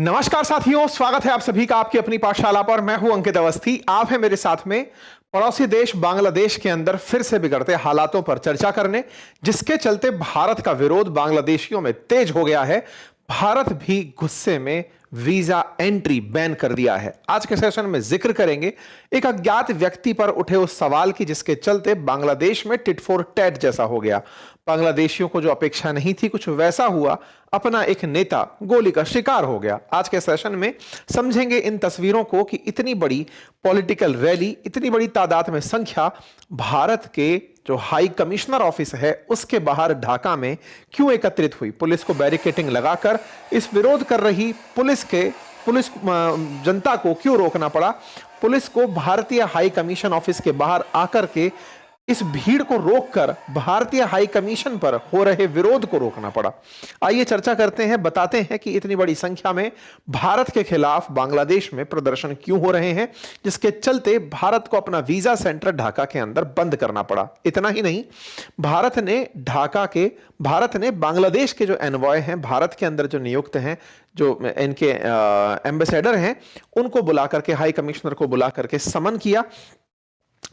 नमस्कार साथियों, स्वागत है आप सभी का आपकी अपनी पाठशाला पर। मैं हूं अंकित अवस्थी। आप हैं मेरे साथ में पड़ोसी देश बांग्लादेश के अंदर फिर से बिगड़ते हालातों पर चर्चा करने, जिसके चलते भारत का विरोध बांग्लादेशियों में तेज हो गया है। भारत भी गुस्से में वीजा एंट्री बैन कर दिया है। आज के सेशन में जिक्र करेंगे एक अज्ञात व्यक्ति पर उठे उस सवाल की, जिसके चलते बांग्लादेश में टिट फॉर टैट जैसा हो गया। बांग्लादेशियों को जो अपेक्षा नहीं थी, कुछ वैसा हुआ। अपना एक नेता गोली का शिकार हो गया। आज के सेशन में समझेंगे इन तस्वीरों को कि इतनी बड़ी पॉलिटिकल रैली, इतनी बड़ी तादाद में संख्या भारत के जो हाई कमिश्नर ऑफिस है उसके बाहर ढाका में क्यों एकत्रित हुई। पुलिस को बैरिकेटिंग लगाकर इस विरोध कर रही पुलिस जनता को क्यों रोकना पड़ा। पुलिस को भारतीय हाई कमीशन ऑफिस के बाहर आकर के इस भीड़ को रोककर भारतीय हाई कमीशन पर हो रहे विरोध को रोकना पड़ा। आइए चर्चा करते हैं, बताते हैं कि इतनी बड़ी संख्या में भारत के खिलाफ बांग्लादेश में प्रदर्शन क्यों हो रहे हैं, जिसके चलते भारत को अपना वीजा सेंटर ढाका के अंदर बंद करना पड़ा। इतना ही नहीं, भारत ने बांग्लादेश के जो एनवॉय हैं, भारत के अंदर जो नियुक्त हैं, जो इनके एम्बेसडर हैं, उनको बुला करके, हाई कमिश्नर को बुला करके समन किया।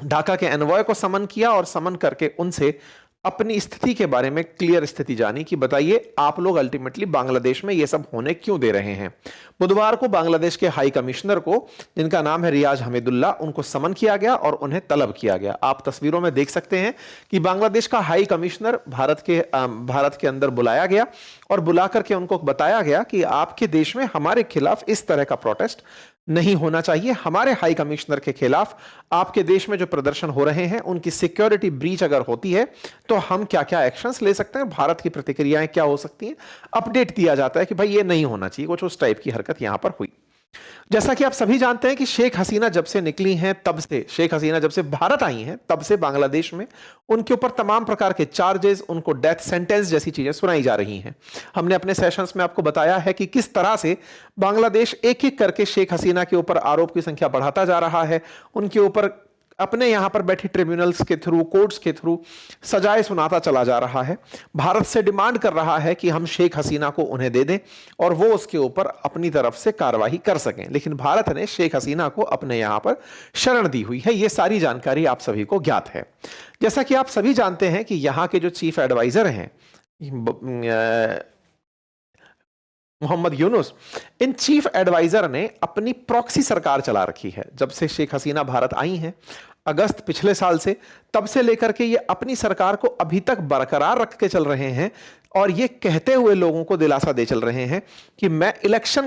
ढाका के एनवॉय को समन किया और समन करके उनसे अपनी स्थिति के बारे में क्लियर स्थिति जानी कि बताइए आप लोग अल्टीमेटली बांग्लादेश में ये सब होने क्यों दे रहे हैं। बुधवार को बांग्लादेश के हाई कमिश्नर को, जिनका नाम है रियाज हमीदुल्लाह, उनको समन किया गया और उन्हें तलब किया गया। आप तस्वीरों में देख सकते हैं कि बांग्लादेश का हाई कमिश्नर भारत के अंदर बुलाया गया और बुला करके उनको बताया गया कि आपके देश में हमारे खिलाफ इस तरह का प्रोटेस्ट नहीं होना चाहिए। हमारे हाई कमिश्नर के खिलाफ आपके देश में जो प्रदर्शन हो रहे हैं उनकी सिक्योरिटी ब्रीच अगर होती है तो हम क्या क्या एक्शंस ले सकते हैं, भारत की प्रतिक्रियाएं क्या हो सकती हैं। अपडेट दिया जाता है कि भाई ये नहीं होना चाहिए, कुछ उस टाइप की हरकत यहां पर हुई। जैसा कि आप सभी जानते हैं कि शेख हसीना जब से निकली हैं, तब से शेख हसीना जब से भारत आई हैं, तब से बांग्लादेश में उनके ऊपर तमाम प्रकार के चार्जेस, उनको डेथ सेंटेंस जैसी चीजें सुनाई जा रही हैं। हमने अपने सेशंस में आपको बताया है कि किस तरह से बांग्लादेश एक एक करके शेख हसीना के ऊपर आरोप की संख्या बढ़ाता जा रहा है, उनके ऊपर अपने यहां पर बैठी ट्रिब्यूनल्स के थ्रू, कोर्ट्स के थ्रू सजाएं सुनाता चला जा रहा है। भारत से डिमांड कर रहा है कि हम शेख हसीना को उन्हें दे दें और वो उसके ऊपर अपनी तरफ से कार्रवाई कर सकें। लेकिन भारत ने शेख हसीना को अपने यहां पर शरण दी हुई है। ये सारी जानकारी आप सभी को ज्ञात है। जैसा कि आप सभी जानते हैं कि यहां के जो चीफ एडवाइजर हैं मोहम्मद यूनुस, इन चीफ एडवाइजर ने अपनी प्रॉक्सी सरकार चला रखी है। जब से शेख हसीना भारत आई हैं, अगस्त पिछले साल से, तब से लेकर के ये अपनी सरकार को अभी तक बरकरार रख के चल रहे हैं और ये कहते हुए लोगों को दिलासा दे चल रहे हैं कि मैं इलेक्शन